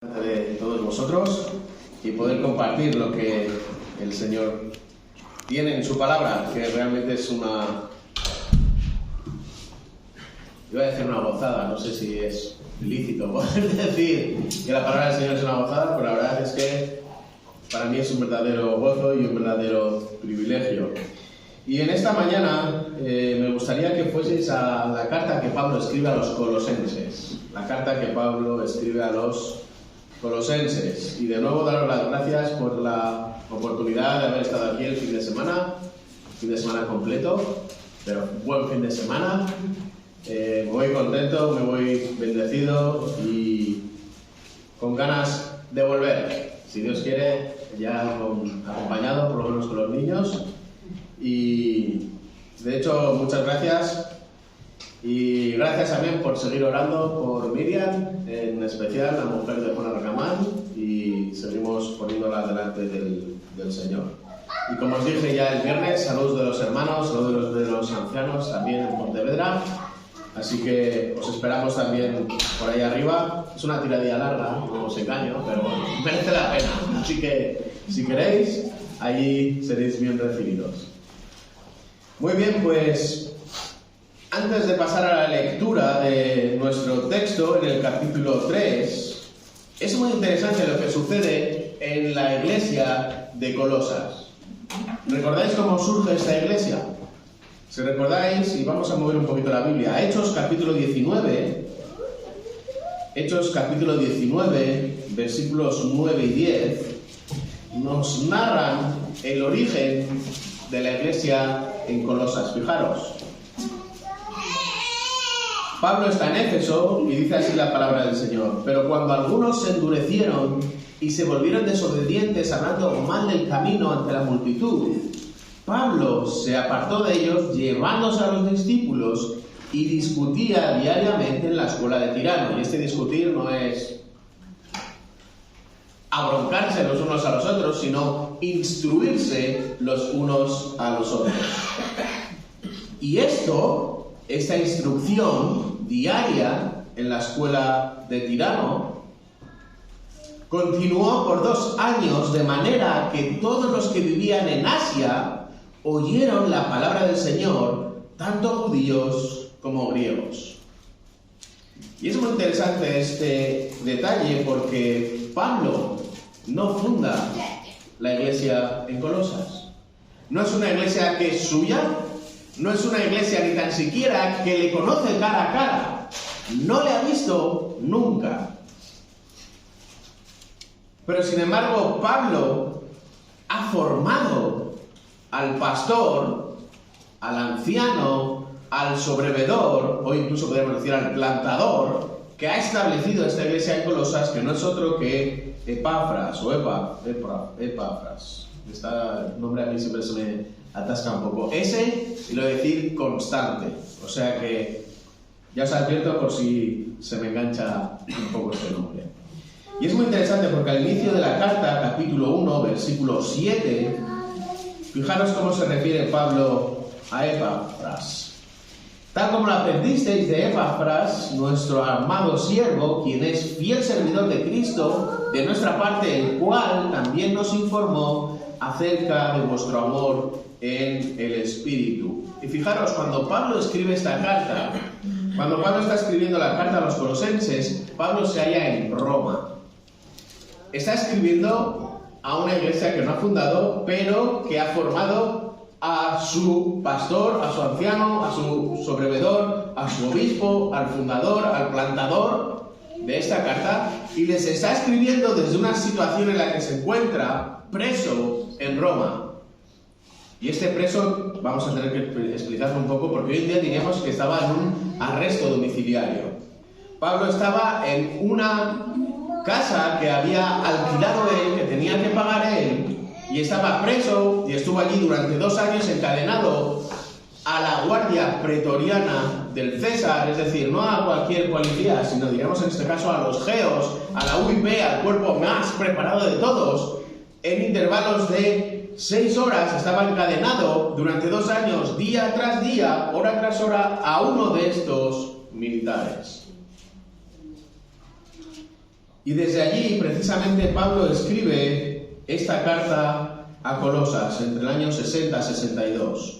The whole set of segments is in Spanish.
De todos vosotros y poder compartir lo que el Señor tiene en su palabra, que realmente es una, iba a decir una gozada, no sé si es lícito poder decir que la palabra del Señor es una gozada, pero la verdad es que para mí es un verdadero gozo y un verdadero privilegio. Y en esta mañana me gustaría que fueseis a la carta que Pablo escribe a los colosenses, la carta que Pablo escribe a los Colosenses. Y de nuevo daros las gracias por la oportunidad de haber estado aquí el fin de semana completo, pero buen fin de semana. Me voy contento, me voy bendecido y con ganas de volver, si Dios quiere, ya acompañado por lo menos con los niños. Y de hecho, muchas gracias. Y gracias también por seguir orando por Miriam, en especial la mujer de Juan Arcamán, y seguimos poniéndola delante del Señor. Y como os dije ya el viernes, saludos de los hermanos, saludos de los ancianos también en Pontevedra. Así que os esperamos también por ahí arriba. Es una tiradilla larga, no os engaño, pero bueno, merece la pena. Así que si queréis, allí seréis bien recibidos. Muy bien, pues antes de pasar a la lectura de nuestro texto en el capítulo 3, es muy interesante lo que sucede en la iglesia de Colosas. ¿Recordáis cómo surge esta iglesia? Si recordáis, y vamos a mover un poquito la Biblia, Hechos capítulo 19, versículos 9 y 10, nos narran el origen de la iglesia en Colosas. Fijaros. Pablo está en Éfeso y dice así la palabra del Señor: pero cuando algunos se endurecieron y se volvieron desobedientes hablando mal del camino ante la multitud, Pablo se apartó de ellos llevándose a los discípulos y discutía diariamente en la escuela de Tirano. Y este discutir no es abroncarse los unos a los otros, sino instruirse los unos a los otros. Y esta instrucción diaria en la escuela de Tirano continuó por 2 años, de manera que todos los que vivían en Asia oyeron la palabra del Señor, tanto judíos como griegos. Y es muy interesante este detalle porque Pablo no funda la iglesia en Colosas. No es una iglesia que es suya. No es una iglesia ni tan siquiera que le conoce cara a cara. No le ha visto nunca. Pero sin embargo, Pablo ha formado al pastor, al anciano, al sobrevedor, o incluso podríamos decir al plantador, que ha establecido esta iglesia en Colosas, que no es otro que Epafras, o Epafras. Este nombre a mí siempre se me atasca un poco. Ese, y lo de decir constante. O sea que ya os advierto por si se me engancha un poco este nombre. Y es muy interesante porque al inicio de la carta, capítulo 1, versículo 7, fijaros cómo se refiere Pablo a Epafras. Tal como lo aprendisteis de Epafras, nuestro amado siervo, quien es fiel servidor de Cristo, de nuestra parte, el cual también nos informó acerca de vuestro amor en el Espíritu. Y fijaros, cuando Pablo escribe esta carta, cuando Pablo está escribiendo la carta a los colosenses, Pablo se halla en Roma. Está escribiendo a una iglesia que no ha fundado, pero que ha formado a su pastor, a su anciano, a su sobrevedor, a su obispo, al fundador, al plantador de esta carta, y les está escribiendo desde una situación en la que se encuentra preso en Roma. Y este preso, vamos a tener que explicarlo un poco, porque hoy en día diríamos que estaba en un arresto domiciliario. Pablo estaba en una casa que había alquilado él, que tenía que pagar él, y estaba preso y estuvo allí durante 2 años encadenado a la guardia pretoriana del César, es decir, no a cualquier policía, sino diríamos en este caso a los geos, a la UIP, al cuerpo más preparado de todos. En intervalos de 6 horas estaba encadenado durante 2 años, día tras día, hora tras hora, a uno de estos militares. Y desde allí, precisamente, Pablo escribe esta carta a Colosas entre el año 60-62.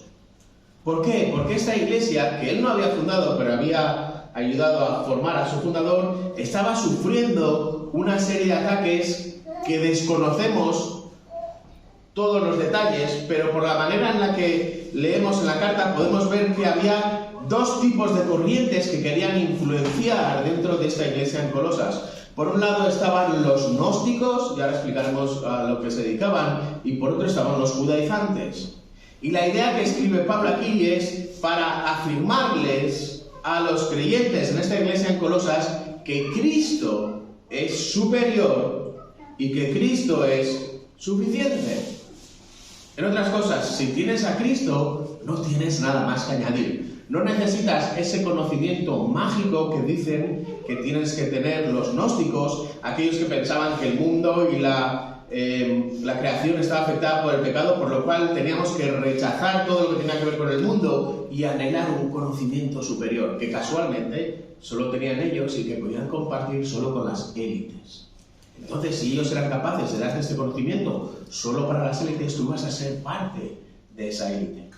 ¿Por qué? Porque esta iglesia, que él no había fundado, pero había ayudado a formar a su fundador, estaba sufriendo una serie de ataques que desconocemos todos los detalles, pero por la manera en la que leemos en la carta podemos ver que había dos tipos de corrientes que querían influenciar dentro de esta iglesia en Colosas. Por un lado estaban los gnósticos, ya explicaremos a lo que se dedicaban, y por otro estaban los judaizantes. Y la idea que escribe Pablo aquí es para afirmarles a los creyentes en esta iglesia en Colosas que Cristo es superior y que Cristo es suficiente. En otras cosas, si tienes a Cristo, no tienes nada más que añadir. No necesitas ese conocimiento mágico que dicen que tienes que tener los gnósticos, aquellos que pensaban que el mundo y la creación estaba afectada por el pecado, por lo cual teníamos que rechazar todo lo que tenía que ver con el mundo y anhelar un conocimiento superior, que casualmente solo tenían ellos y que podían compartir solo con las élites. Entonces, si ellos eran capaces de darte este conocimiento solo para las élites, tú vas a ser parte de esa élite.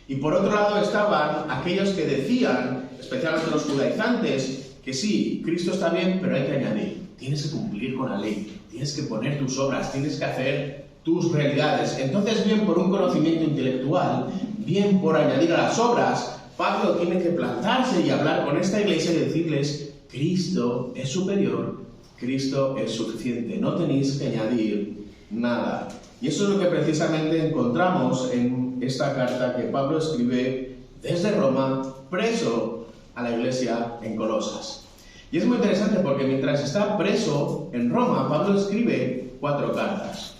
Y por otro lado estaban aquellos que decían, especialmente los judaizantes, que sí, Cristo está bien, pero hay que añadir. Tienes que cumplir con la ley, tienes que poner tus obras, tienes que hacer tus realidades. Entonces, bien por un conocimiento intelectual, bien por añadir a las obras, Pablo tiene que plantarse y hablar con esta iglesia y decirles, Cristo es superior, Cristo es suficiente, no tenéis que añadir nada. Y eso es lo que precisamente encontramos en esta carta que Pablo escribe desde Roma, preso a la iglesia en Colosas. Y es muy interesante porque mientras está preso en Roma, Pablo escribe 4 cartas.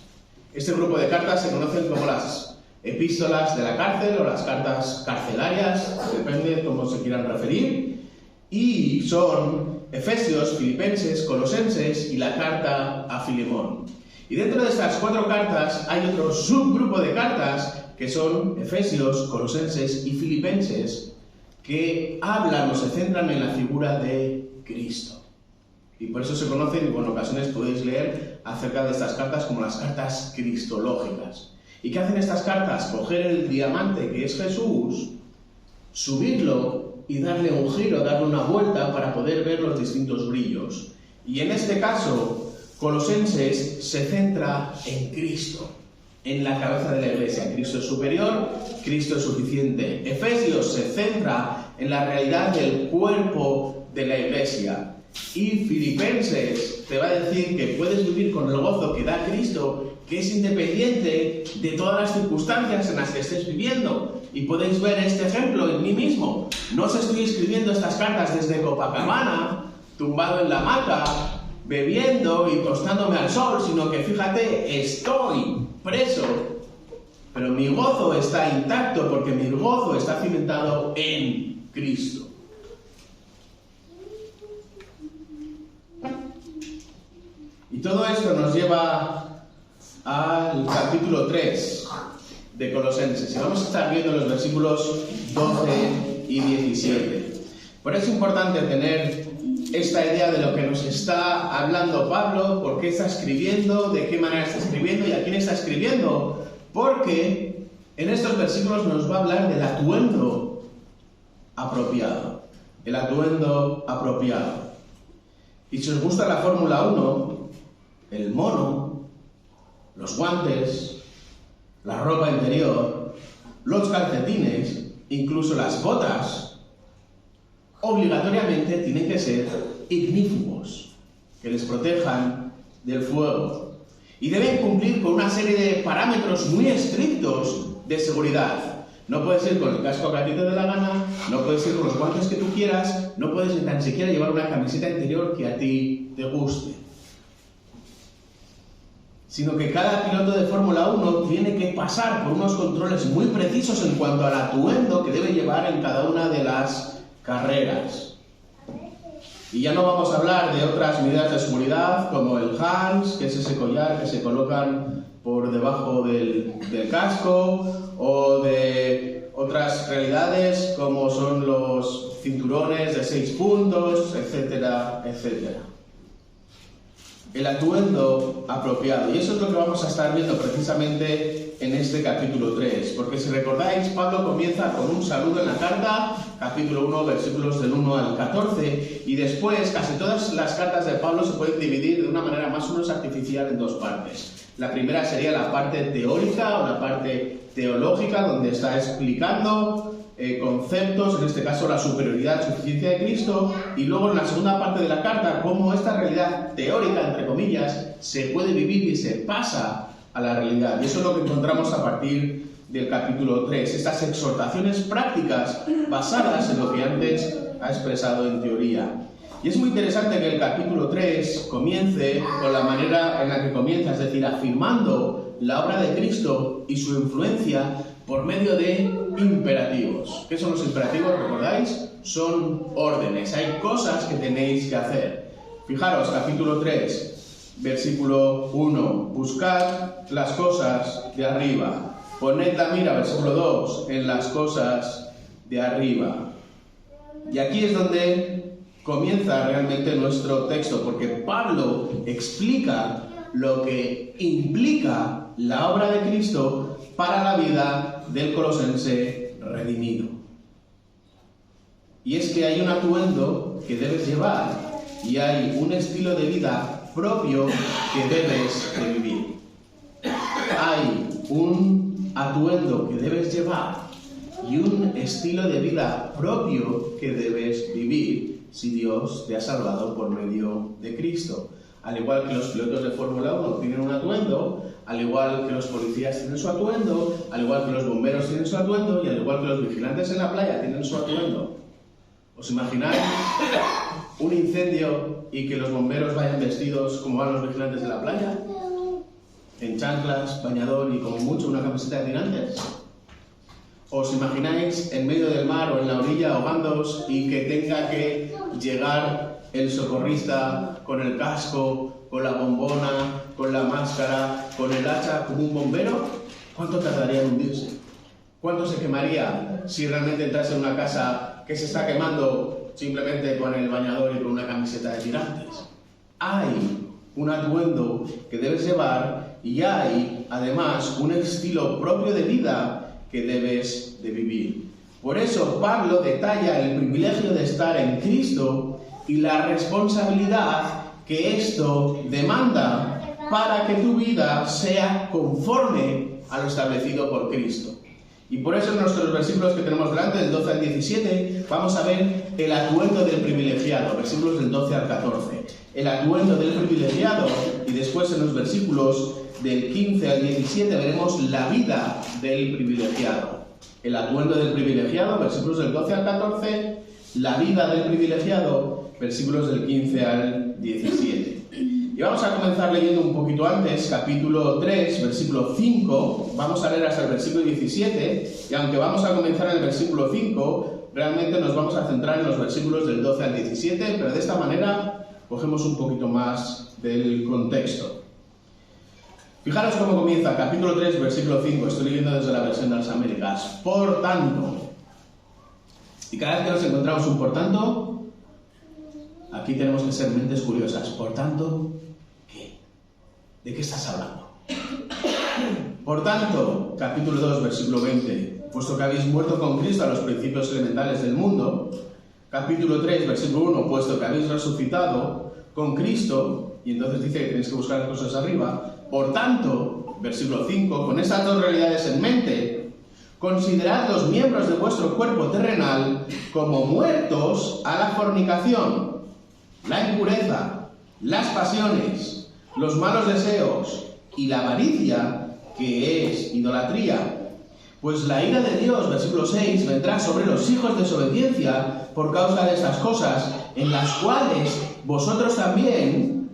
Este grupo de cartas se conocen como las epístolas de la cárcel o las cartas carcelarias, depende de cómo se quieran referir, y son Efesios, Filipenses, Colosenses y la carta a Filemón. Y dentro de estas 4 cartas hay otro subgrupo de cartas que son Efesios, Colosenses y Filipenses, que hablan o se centran en la figura de Cristo. Y por eso se conocen, y en ocasiones podéis leer acerca de estas cartas como las cartas cristológicas. ¿Y qué hacen estas cartas? Coger el diamante que es Jesús, subirlo y darle un giro, darle una vuelta para poder ver los distintos brillos. Y en este caso, Colosenses se centra en Cristo, en la cabeza de la iglesia. Cristo es superior, Cristo es suficiente. Efesios se centra en la realidad del cuerpo de la iglesia. Y Filipenses te va a decir que puedes vivir con el gozo que da Cristo, que es independiente de todas las circunstancias en las que estés viviendo. Y podéis ver este ejemplo en mí mismo. No os estoy escribiendo estas cartas desde Copacabana, tumbado en la hamaca, bebiendo y tostándome al sol, sino que fíjate, estoy preso, pero mi gozo está intacto porque mi gozo está cimentado en Cristo. Y todo esto nos lleva al capítulo 3 de Colosenses. Y vamos a estar viendo los versículos 12 y 17. Por eso es importante tener esta idea de lo que nos está hablando Pablo, por qué está escribiendo, de qué manera está escribiendo y a quién está escribiendo, porque en estos versículos nos va a hablar del atuendo apropiado. El atuendo apropiado. Y si os gusta la Fórmula 1, el mono, los guantes, la ropa interior, los calcetines, incluso las botas, obligatoriamente tienen que ser ignífugos, que les protejan del fuego. Y deben cumplir con una serie de parámetros muy estrictos de seguridad. No puedes ir con el casco que a ti te dé la gana, no puedes ir con los guantes que tú quieras, no puedes ni tan siquiera llevar una camiseta interior que a ti te guste. Sino que cada piloto de Fórmula 1 tiene que pasar por unos controles muy precisos en cuanto al atuendo que debe llevar en cada una de las carreras. Y ya no vamos a hablar de otras medidas de seguridad como el HANS, que es ese collar que se colocan por debajo del casco, o de otras realidades como son los cinturones de 6 puntos, etcétera, etcétera. el atuendo apropiado. Y eso es lo que vamos a estar viendo precisamente en este capítulo 3. Porque si recordáis, Pablo comienza con un saludo en la carta, capítulo 1, versículos del 1 al 14, y después casi todas las cartas de Pablo se pueden dividir de una manera más o menos artificial en dos partes. La primera sería la parte teórica o la parte teológica, donde está explicando conceptos, en este caso la superioridad, suficiencia de Cristo, y luego en la segunda parte de la carta, cómo esta realidad teórica, entre comillas, se puede vivir y se pasa a la realidad. Y eso es lo que encontramos a partir del capítulo 3, estas exhortaciones prácticas basadas en lo que antes ha expresado en teoría. Y es muy interesante que el capítulo 3 comience con la manera en la que comienza, es decir, afirmando la obra de Cristo y su influencia por medio de imperativos. ¿Qué son los imperativos? ¿Recordáis? Son órdenes, hay cosas que tenéis que hacer. Fijaros, capítulo 3, versículo 1, buscad las cosas de arriba. Poned la mira, versículo 2, en las cosas de arriba. Y aquí es donde comienza realmente nuestro texto, porque Pablo explica lo que implica la obra de Cristo para la vida del colosense redimido. Y es que hay un atuendo que debes llevar y hay un estilo de vida propio que debes de vivir. Hay un atuendo que debes llevar y un estilo de vida propio que debes vivir si Dios te ha salvado por medio de Cristo. Al igual que los pilotos de Fórmula 1 tienen un atuendo, al igual que los policías tienen su atuendo, al igual que los bomberos tienen su atuendo y al igual que los vigilantes en la playa tienen su atuendo. ¿Os imagináis un incendio y que los bomberos vayan vestidos como van los vigilantes de la playa? En chanclas, bañador y como mucho una camiseta de tirantes. ¿Os imagináis en medio del mar o en la orilla ahogándoos y que tenga que llegar el socorrista con el casco, con la bombona, con la máscara, con el hacha, como un bombero? ¿Cuánto tardaría en hundirse? ¿Cuánto se quemaría si realmente entrase en una casa que se está quemando simplemente con el bañador y con una camiseta de tirantes? Hay un atuendo que debes llevar y hay, además, un estilo propio de vida que debes de vivir. Por eso Pablo detalla el privilegio de estar en Cristo y la responsabilidad que esto demanda para que tu vida sea conforme a lo establecido por Cristo. Y por eso en nuestros versículos que tenemos delante, del 12 al 17, vamos a ver el atuendo del privilegiado, versículos del 12 al 14. El atuendo del privilegiado, y después en los versículos del 15 al 17 veremos la vida del privilegiado. El atuendo del privilegiado, versículos del 12 al 14, la vida del privilegiado, versículos del 15 al 17. Y vamos a comenzar leyendo un poquito antes, capítulo 3, versículo 5, vamos a leer hasta el versículo 17, y aunque vamos a comenzar en el versículo 5, realmente nos vamos a centrar en los versículos del 12 al 17, pero de esta manera cogemos un poquito más del contexto. Fijaros cómo comienza, capítulo 3, versículo 5, estoy leyendo desde la versión de las Américas. Por tanto, y cada vez que nos encontramos un por tanto, aquí tenemos que ser mentes curiosas. Por tanto, ¿qué? ¿De qué estás hablando? Por tanto, capítulo 2, versículo 20, puesto que habéis muerto con Cristo a los principios elementales del mundo. Capítulo 3, versículo 1, puesto que habéis resucitado con Cristo, y entonces dice que tenéis que buscar las cosas arriba. Por tanto, versículo 5, con estas dos realidades en mente, considerad los miembros de vuestro cuerpo terrenal como muertos a la fornicación, la impureza, las pasiones, los malos deseos y la avaricia, que es idolatría. Pues la ira de Dios, versículo 6, vendrá sobre los hijos de desobediencia por causa de estas cosas, en las cuales vosotros también,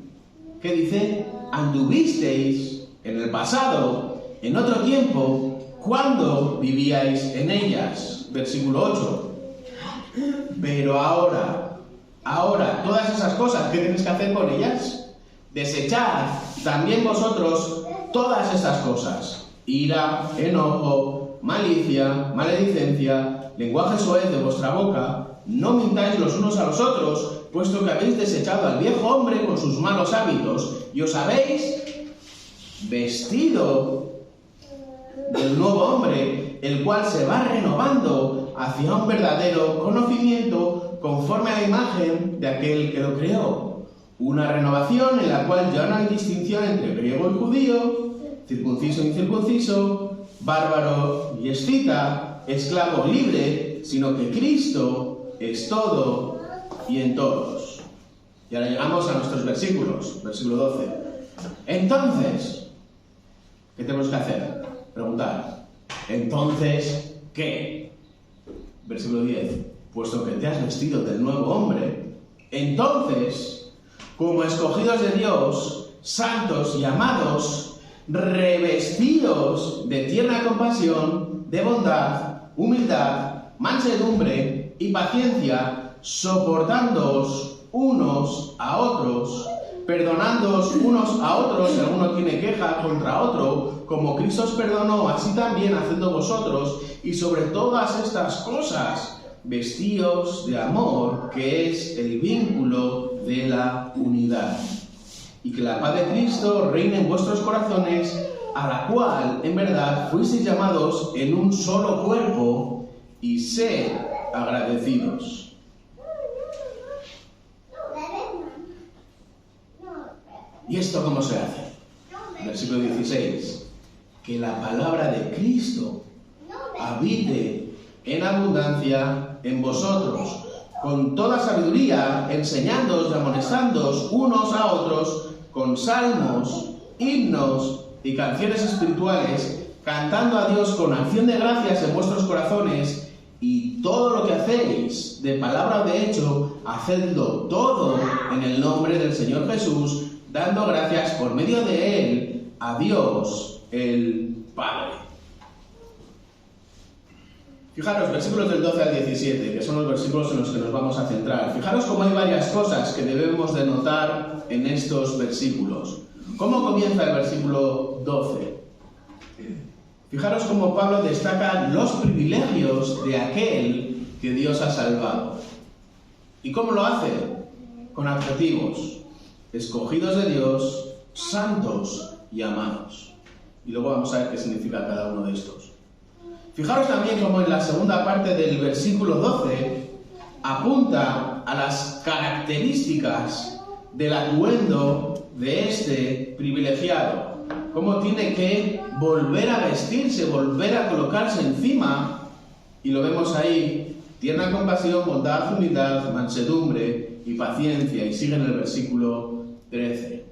¿qué dice? Anduvisteis en el pasado, en otro tiempo, cuando vivíais en ellas. Versículo 8. Pero ahora, todas esas cosas, ¿qué tenéis que hacer con ellas? Desechad también vosotros todas esas cosas. Ira, enojo, malicia, maledicencia, lenguaje soez de vuestra boca. no mintáis los unos a los otros, puesto que habéis desechado al viejo hombre con sus malos hábitos y os habéis vestido del nuevo hombre, el cual se va renovando hacia un verdadero conocimiento conforme a la imagen de aquel que lo creó. Una renovación en la cual ya no hay distinción entre griego y judío, circunciso e incircunciso, bárbaro y escita, esclavo o libre, sino que Cristo es todo y en todos. Y ahora llegamos a nuestros versículos, versículo 12. Entonces, ¿qué tenemos que hacer? Preguntar. Entonces, ¿qué? Versículo 10. Puesto que te has vestido del nuevo hombre, entonces, como escogidos de Dios, santos y amados, revestidos de tierna compasión, de bondad, humildad, mansedumbre y paciencia, soportándoos unos a otros, perdonándoos unos a otros si alguno tiene queja contra otro, como Cristo os perdonó, así también hacedlo vosotros, y sobre todas estas cosas, vestíos de amor, que es el vínculo de la unidad. Y que la paz de Cristo reine en vuestros corazones, a la cual, en verdad, fuisteis llamados en un solo cuerpo, y sed agradecidos. ¿Y esto cómo se hace? Versículo 16. Que la palabra de Cristo habite en abundancia en vosotros, con toda sabiduría, enseñándoos y amonestándoos unos a otros, con salmos, himnos y canciones espirituales, cantando a Dios con acción de gracias en vuestros corazones, y todo lo que hacéis, de palabra o de hecho, hacedlo todo en el nombre del Señor Jesús, dando gracias por medio de Él a Dios el Padre. Fijaros, versículos del 12 al 17, que son los versículos en los que nos vamos a centrar. Fijaros cómo hay varias cosas que debemos de notar en estos versículos. ¿Cómo comienza el versículo 12? Fijaros cómo Pablo destaca los privilegios de aquel que Dios ha salvado. ¿Y cómo lo hace? Con adjetivos. Escogidos de Dios, santos y amados. Y luego vamos a ver qué significa cada uno de estos. Fijaros también cómo en la segunda parte del versículo 12 apunta a las características del atuendo de este privilegiado. Cómo tiene que volver a vestirse, volver a colocarse encima, y lo vemos ahí, tierna compasión, bondad, humildad, mansedumbre y paciencia, y sigue en el versículo 13.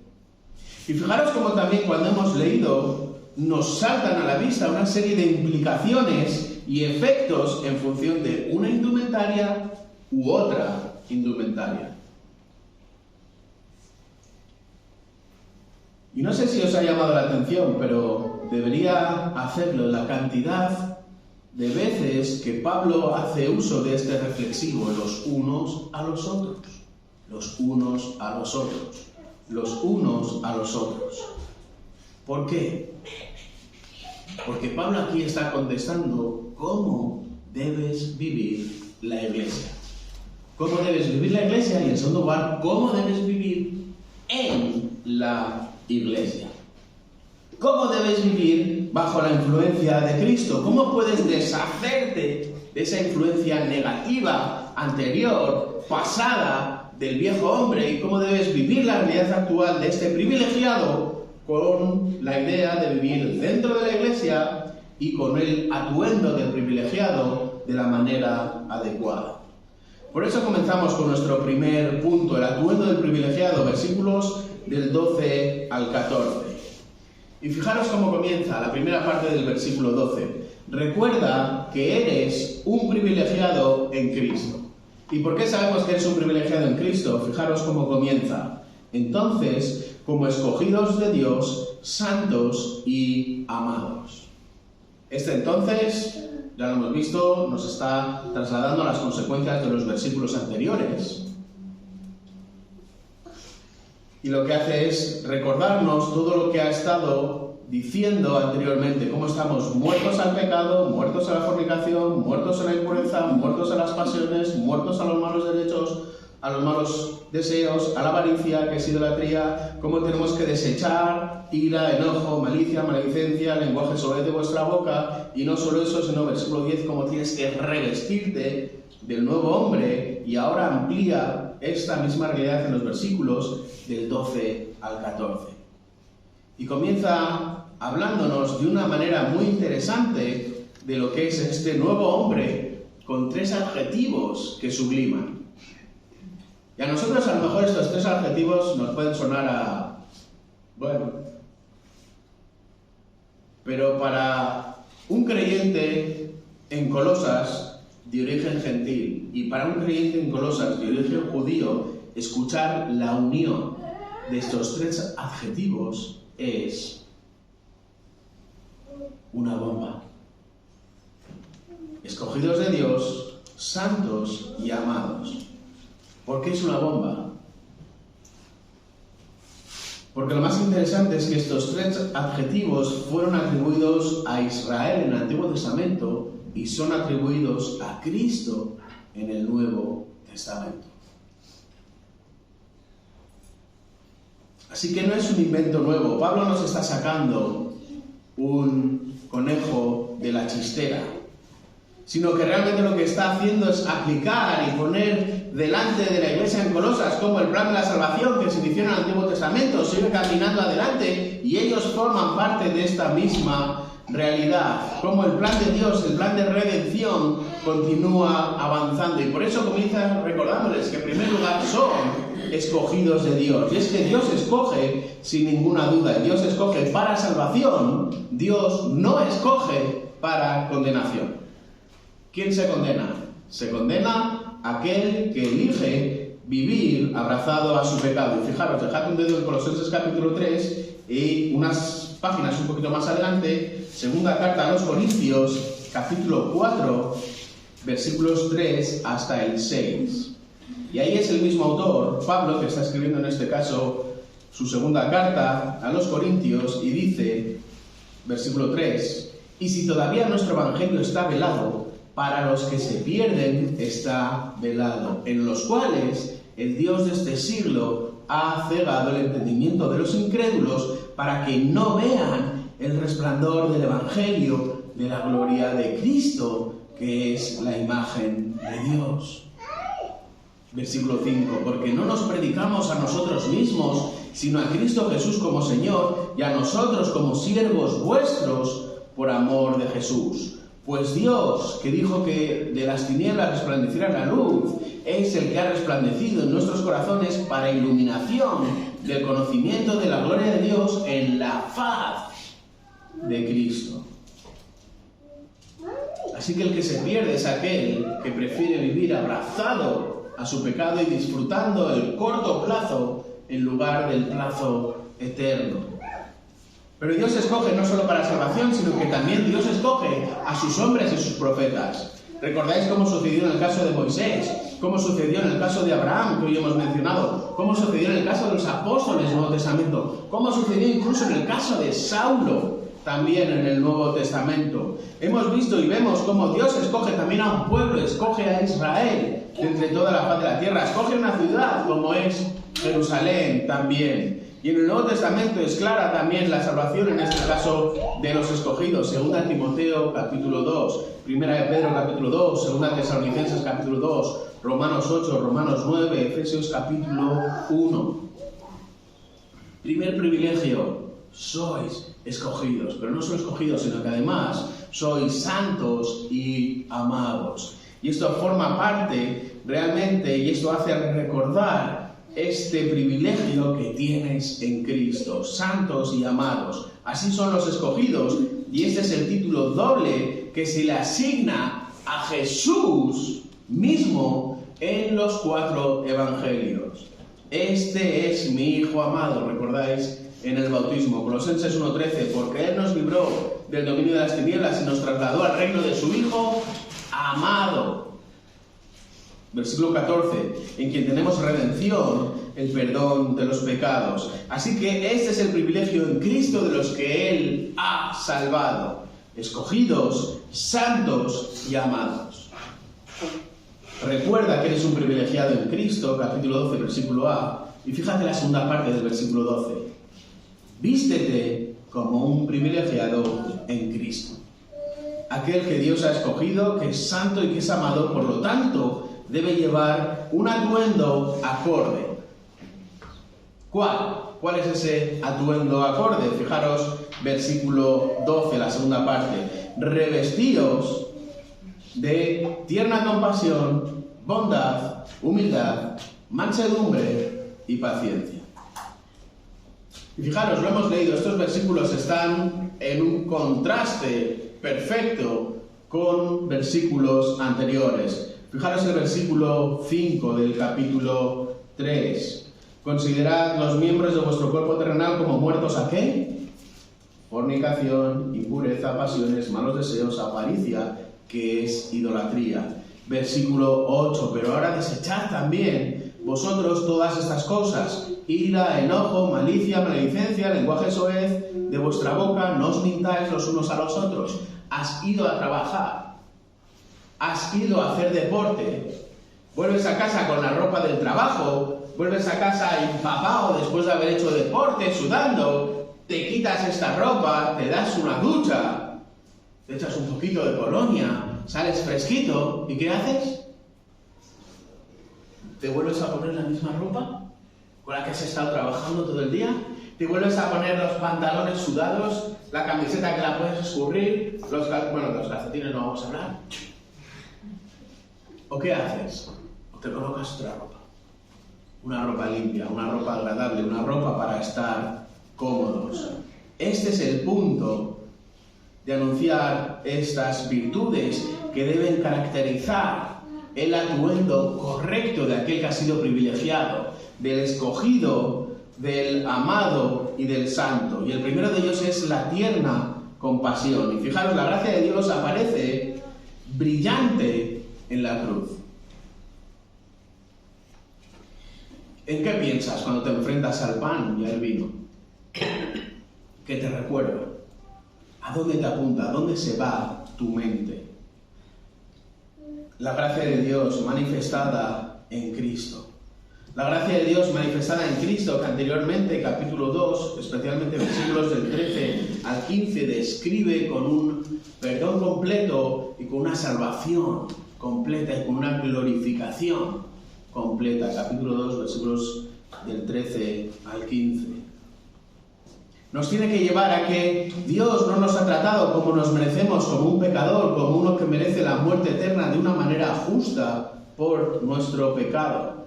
Y fijaros cómo también cuando hemos leído nos saltan a la vista una serie de implicaciones y efectos en función de una indumentaria u otra indumentaria. Y no sé si os ha llamado la atención, pero debería hacerlo la cantidad de veces que Pablo hace uso de este reflexivo, los unos a los otros, los unos a los otros, los unos a los otros. ¿Por qué? Porque Pablo aquí está contestando cómo debes vivir la iglesia. ¿Cómo debes vivir la iglesia? Y en segundo lugar, ¿cómo debes vivir en la iglesia? ¿Cómo debes vivir bajo la influencia de Cristo? ¿Cómo puedes deshacerte de esa influencia negativa, anterior, pasada, del viejo hombre? ¿Y cómo debes vivir la realidad actual de este privilegiado con la idea de vivir dentro de la iglesia y con el atuendo del privilegiado de la manera adecuada? Por eso comenzamos con nuestro primer punto, el atuendo del privilegiado, versículos del 12 al 14. Y fijaros cómo comienza la primera parte del versículo 12. Recuerda que eres un privilegiado en Cristo. ¿Y por qué sabemos que eres un privilegiado en Cristo? Fijaros cómo comienza. Entonces, como escogidos de Dios, santos y amados. Este entonces, ya lo hemos visto, nos está trasladando a las consecuencias de los versículos anteriores. Y lo que hace es recordarnos todo lo que ha estado diciendo anteriormente cómo estamos muertos al pecado, muertos a la fornicación, muertos a la impureza, muertos a las pasiones, muertos a los malos derechos, a los malos deseos, a la avaricia, que es idolatría, cómo tenemos que desechar ira, enojo, malicia, maledicencia, lenguaje soez de vuestra boca, y no solo eso, sino versículo 10, cómo tienes que revestirte del nuevo hombre, y ahora amplía esta misma realidad en los versículos del 12 al 14. Y comienza hablándonos de una manera muy interesante de lo que es este nuevo hombre, con 3 adjetivos que subliman. Y a nosotros a lo mejor estos 3 adjetivos nos pueden sonar a... bueno. Pero para un creyente en Colosas de origen gentil y para un creyente en Colosas de origen judío, escuchar la unión de estos 3 adjetivos es una bomba. Escogidos de Dios, santos y amados. ¿Por qué es una bomba? Porque lo más interesante es que estos 3 adjetivos fueron atribuidos a Israel en el Antiguo Testamento y son atribuidos a Cristo en el Nuevo Testamento. Así que no es un invento nuevo. Pablo nos está sacando un conejo de la chistera, sino que realmente lo que está haciendo es aplicar y poner delante de la iglesia en Colosas como el plan de la salvación que se inició en el Antiguo Testamento sigue caminando adelante y ellos forman parte de esta misma realidad, como el plan de Dios, el plan de redención continúa avanzando, y por eso comienza recordándoles que en primer lugar son escogidos de Dios. Y es que Dios escoge sin ninguna duda, y Dios escoge para salvación, Dios no escoge para condenación. ¿Quién se condena? Se condena aquel que elige vivir abrazado a su pecado. Y fijaros, dejad un dedo en Colosenses capítulo 3 y unas páginas un poquito más adelante, segunda carta a los Corintios, capítulo 4, versículos 3 hasta el 6. Y ahí es el mismo autor, Pablo, que está escribiendo en este caso su segunda carta a los Corintios, y dice, versículo 3, y si todavía nuestro evangelio está velado, para los que se pierden está velado, en los cuales el Dios de este siglo ha cegado el entendimiento de los incrédulos para que no vean el resplandor del evangelio de la gloria de Cristo, que es la imagen de Dios. Versículo 5, porque no nos predicamos a nosotros mismos, sino a Cristo Jesús como Señor, y a nosotros como siervos vuestros por amor de Jesús. Pues Dios, que dijo que de las tinieblas resplandeciera la luz, es el que ha resplandecido en nuestros corazones para iluminación del conocimiento de la gloria de Dios en la faz de Cristo. Así que el que se pierde es aquel que prefiere vivir abrazado a su pecado y disfrutando el corto plazo en lugar del plazo eterno. Pero Dios escoge no solo para salvación, sino que también Dios escoge a sus hombres y sus profetas. ¿Recordáis cómo sucedió en el caso de Moisés? ¿Cómo sucedió en el caso de Abraham, que hoy hemos mencionado? ¿Cómo sucedió en el caso de los apóstoles del Nuevo Testamento? ¿Cómo sucedió incluso en el caso de Saulo, también en el Nuevo Testamento? Hemos visto y vemos cómo Dios escoge también a un pueblo, escoge a Israel de entre toda la faz de la tierra, escoge una ciudad como es Jerusalén también. Y en el Nuevo Testamento es clara también la salvación, en este caso, de los escogidos. 2 Timoteo capítulo 2, 1 Pedro capítulo 2, 2 Tesalonicenses capítulo 2, Romanos 8, Romanos 9, Efesios capítulo 1. Primer privilegio, sois escogidos, pero no solo escogidos, sino que además sois santos y amados. Y esto forma parte realmente, y esto hace recordar este privilegio que tienes en Cristo, santos y amados. Así son los escogidos, y este es el título doble que se le asigna a Jesús mismo en los 4 evangelios. Este es mi Hijo amado, ¿recordáis? En el bautismo, Colosenses 1:13, porque Él nos libró del dominio de las tinieblas y nos trasladó al reino de su Hijo amado. Versículo 14, en quien tenemos redención el perdón de los pecados. Así que este es el privilegio en Cristo de los que Él ha salvado, escogidos, santos y amados. Recuerda que eres un privilegiado en Cristo, capítulo 12, versículo A, y fíjate la segunda parte del versículo 12. Vístete como un privilegiado en Cristo. Aquel que Dios ha escogido, que es santo y que es amado, por lo tanto, debe llevar un atuendo acorde. ¿Cuál? ¿Cuál es ese atuendo acorde? Fijaros, versículo 12, la segunda parte. Revestíos de tierna compasión, bondad, humildad, mansedumbre y paciencia. Y fijaros, lo hemos leído, estos versículos están en un contraste perfecto con versículos anteriores. Fijaros el versículo 5 del capítulo 3. Considerad los miembros de vuestro cuerpo terrenal como muertos ¿a qué? Fornicación, impureza, pasiones, malos deseos, avaricia, que es idolatría. Versículo 8. Pero ahora desechad también vosotros todas estas cosas: ira, enojo, malicia, maledicencia, lenguaje soez, de vuestra boca no os mintáis los unos a los otros. Has ido a trabajar, has ido a hacer deporte, vuelves a casa con la ropa del trabajo, vuelves a casa empapado después de haber hecho deporte, sudando, te quitas esta ropa, te das una ducha, te echas un poquito de colonia, sales fresquito, ¿y qué haces? ¿Te vuelves a poner la misma ropa con la que has estado trabajando todo el día? ¿Te vuelves a poner los pantalones sudados, la camiseta que la puedes escurrir, los calcetines no vamos a hablar? ¿O qué haces? ¿O te colocas otra ropa? Una ropa limpia, una ropa agradable, una ropa para estar cómodos. Este es el punto de anunciar estas virtudes que deben caracterizar el atuendo correcto de aquel que ha sido privilegiado, del escogido, del amado y del santo. Y el primero de ellos es la tierna compasión. Y fijaros, la gracia de Dios aparece brillante en la cruz. ¿En qué piensas cuando te enfrentas al pan y al vino? ¿Qué te recuerda? ¿A dónde te apunta? ¿A dónde se va tu mente? La gracia de Dios manifestada en Cristo. La gracia de Dios manifestada en Cristo, que anteriormente, capítulo 2, especialmente versículos del 13 al 15, describe con un perdón completo y con una salvación completa y con una glorificación completa. Capítulo 2, versículos del 13 al 15. Nos tiene que llevar a que Dios no nos ha tratado como nos merecemos, como un pecador, como uno que merece la muerte eterna de una manera justa por nuestro pecado,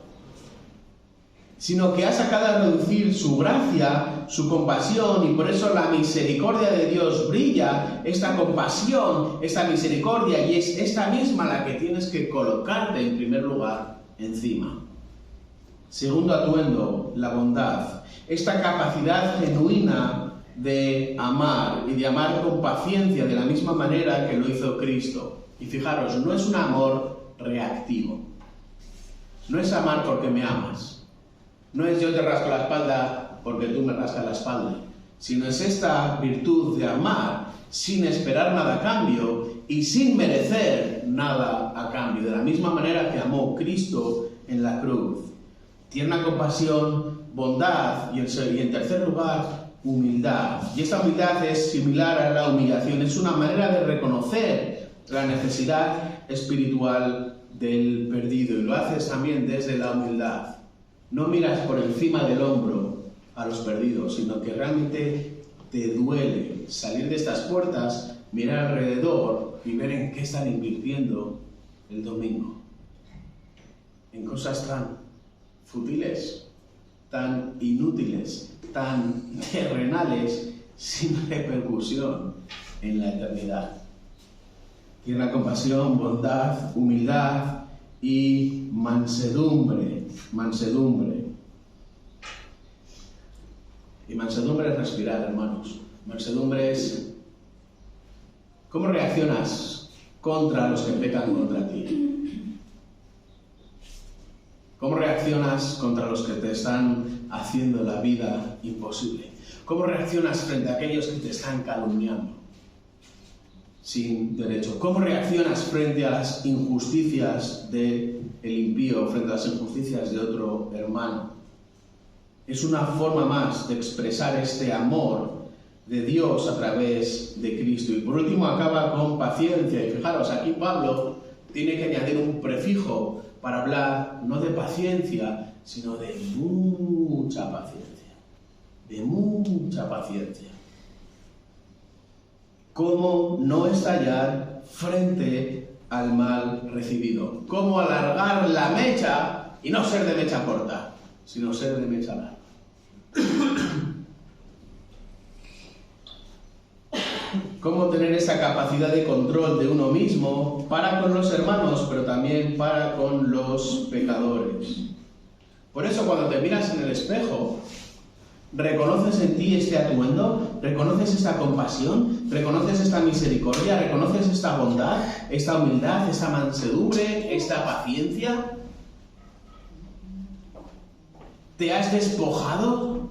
sino que ha sacado a reducir su gracia, su compasión, y por eso la misericordia de Dios brilla, esta compasión, esta misericordia, y es esta misma la que tienes que colocarte en primer lugar encima. Segundo atuendo, la bondad, esta capacidad genuina de amar y de amar con paciencia de la misma manera que lo hizo Cristo. Y fijaros, no es un amor reactivo, no es amar porque me amas. No es yo te rasco la espalda porque tú me rascas la espalda, sino es esta virtud de amar sin esperar nada a cambio y sin merecer nada a cambio, de la misma manera que amó Cristo en la cruz. Tierna compasión, bondad y en tercer lugar, humildad. Y esta humildad es similar a la humillación, es una manera de reconocer la necesidad espiritual del perdido, y lo haces también desde la humildad. No miras por encima del hombro a los perdidos, sino que realmente te duele salir de estas puertas, mirar alrededor y ver en qué están invirtiendo el domingo. En cosas tan futiles, tan inútiles, tan terrenales, sin repercusión en la eternidad. Tierna compasión, bondad, humildad y mansedumbre. Mansedumbre. Y mansedumbre es respirar, hermanos. Mansedumbre es cómo reaccionas contra los que pecan contra ti. ¿Cómo reaccionas contra los que te están haciendo la vida imposible? ¿Cómo reaccionas frente a aquellos que te están calumniando sin derecho? ¿Cómo reaccionas frente a las injusticias del impío, frente a las injusticias de otro hermano? Es una forma más de expresar este amor de Dios a través de Cristo. Y por último acaba con paciencia. Y fijaros, aquí Pablo tiene que añadir un prefijo para hablar no de paciencia, sino de mucha paciencia. De mucha paciencia. ¿Cómo no estallar frente al mal recibido? ¿Cómo alargar la mecha y no ser de mecha corta, sino ser de mecha larga? Cómo tener esa capacidad de control de uno mismo para con los hermanos, pero también para con los pecadores. Por eso cuando te miras en el espejo, ¿reconoces en ti este atuendo? ¿Reconoces esta compasión? ¿Reconoces esta misericordia? ¿Reconoces esta bondad? ¿Esta humildad? ¿Esta mansedumbre? ¿Esta paciencia? ¿Te has despojado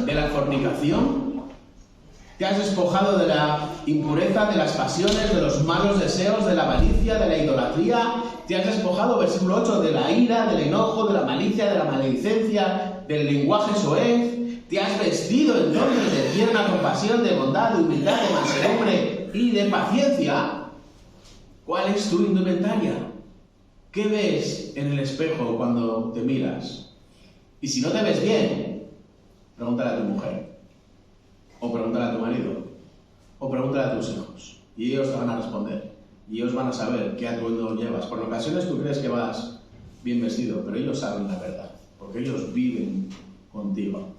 de la fornicación? ¿Te has despojado de la impureza, de las pasiones, de los malos deseos, de la avaricia, de la idolatría? ¿Te has despojado, versículo 8, de la ira, del enojo, de la malicia, de la maledicencia, del lenguaje soez? ¿Te has vestido entonces de tierna compasión, de bondad, de humildad, de mansedumbre y de paciencia? ¿Cuál es tu indumentaria? ¿Qué ves en el espejo cuando te miras? Y si no te ves bien, pregúntale a tu mujer. O pregúntale a tu marido, o pregúntale a tus hijos, y ellos te van a responder, y ellos van a saber qué atuendo llevas. Por ocasiones tú crees que vas bien vestido, pero ellos saben la verdad, porque ellos viven contigo.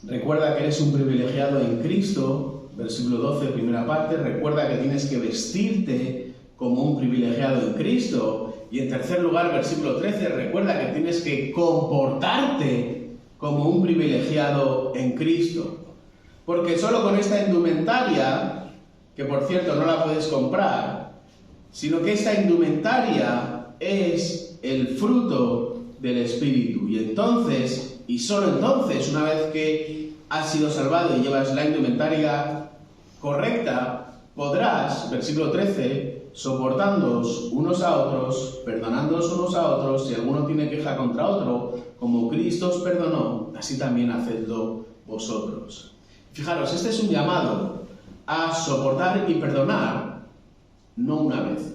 Recuerda que eres un privilegiado en Cristo, versículo 12, primera parte. Recuerda que tienes que vestirte como un privilegiado en Cristo. Y en tercer lugar, versículo 13, recuerda que tienes que comportarte como un privilegiado en Cristo. Porque solo con esta indumentaria, que por cierto no la puedes comprar, sino que esta indumentaria es el fruto del Espíritu. Y entonces, y solo entonces, una vez que has sido salvado y llevas la indumentaria correcta, podrás, versículo 13, soportándoos unos a otros, perdonándoos unos a otros, si alguno tiene queja contra otro, como Cristo os perdonó, así también hacedlo vosotros. Fijaros, este es un llamado a soportar y perdonar, no una vez,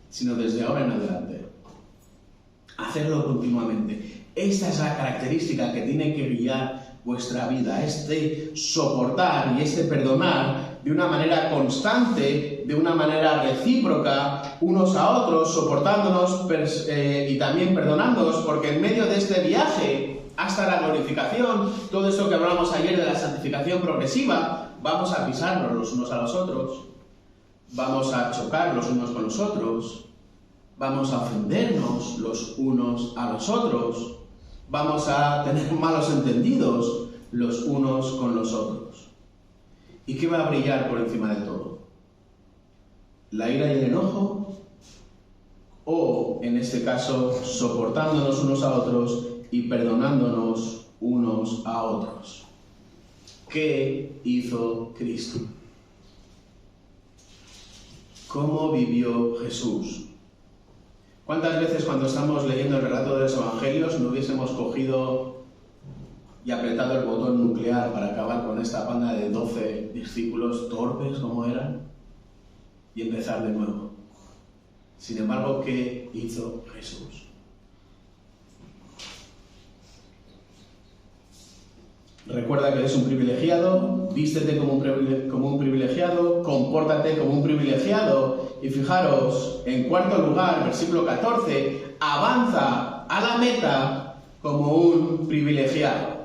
sino desde ahora en adelante. Hacerlo continuamente. Esta es la característica que tiene que guiar vuestra vida, este soportar y este perdonar de una manera constante, de una manera recíproca, unos a otros, soportándonos y también perdonándonos, porque en medio de este viaje hasta la glorificación, todo esto que hablamos ayer de la santificación progresiva, vamos a pisarnos los unos a los otros, vamos a chocar los unos con los otros, vamos a ofendernos los unos a los otros, vamos a tener malos entendidos los unos con los otros. ¿Y qué va a brillar por encima de todo? ¿La ira y el enojo? O, en este caso, soportándonos unos a otros y perdonándonos unos a otros. ¿Qué hizo Cristo? ¿Cómo vivió Jesús? ¿Cuántas veces cuando estamos leyendo el relato de los evangelios no hubiésemos cogido y apretado el botón nuclear para acabar con esta banda de 12 discípulos torpes como eran y empezar de nuevo? Sin embargo, ¿qué hizo Jesús? Recuerda que eres un privilegiado, vístete como un privilegiado, compórtate como un privilegiado. Y fijaros, en cuarto lugar, versículo 14, avanza a la meta como un privilegiado.